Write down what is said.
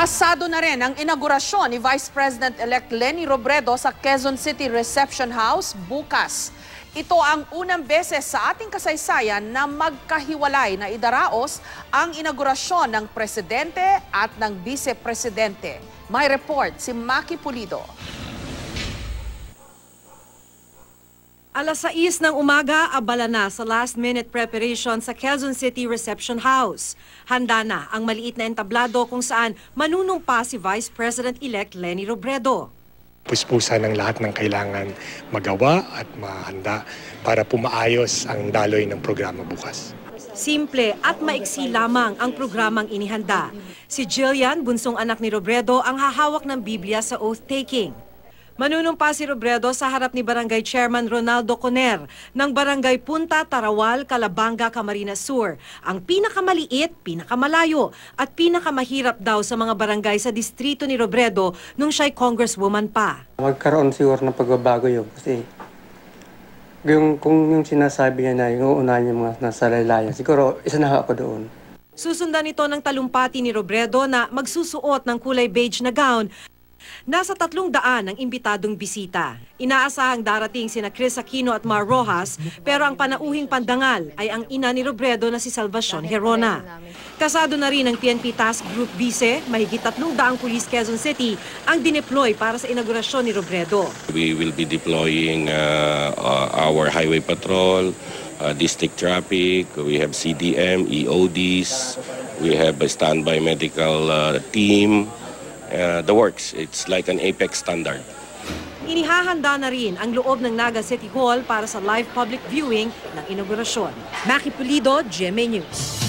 Pasado na rin ang inaugurasyon ni Vice President-elect Leni Robredo sa Quezon City Reception House bukas. Ito ang unang beses sa ating kasaysayan na magkahiwalay na idaraos ang inaugurasyon ng Presidente at ng Vice-Presidente. May report si Maki Pulido. Alas 6 ng umaga, abala na sa last-minute preparation sa Quezon City Reception House. Handa na ang maliit na entablado kung saan manunumpa si Vice President-elect Leni Robredo. Puspusan ng lahat ng kailangan magawa at mahanda para pumaayos ang daloy ng programa bukas. Simple at maiksi lamang ang programang inihanda. Si Jillian, bunsong anak ni Robredo, ang hahawak ng Biblia sa oath-taking. Manunumpa si Robredo sa harap ni Barangay Chairman Ronaldo Coner ng Barangay Punta, Tarawal, Calabanga, Camarines Sur. Ang pinakamaliit, pinakamalayo at pinakamahirap daw sa mga barangay sa distrito ni Robredo nung siya'y congresswoman pa. Magkaroon siguro ng pagbabago yun kasi kung yung sinasabi niya na yung uunahin yung mga nasa laylayan, siguro isa na ako doon. Susundan ito ng talumpati ni Robredo na magsusuot ng kulay beige na gown. Nasa 300 ang imbitadong bisita. Inaasahang darating sina Chris Aquino at Mar Rojas, pero ang panauhing pandangal ay ang ina ni Robredo na si Salvacion Herona. Kasado na rin ang PNP Task Group Vice, mahigit 300 pulis Quezon City ang dineploy para sa inaugurasyon ni Robredo. We will be deploying our highway patrol, district traffic, we have CDM, EODs, we have a standby medical team. The works, it's like an APEX standard. Inihahanda na rin ang loob ng Naga City Hall para sa live public viewing ng inaugurasyon. Maki Pulido, GMA News.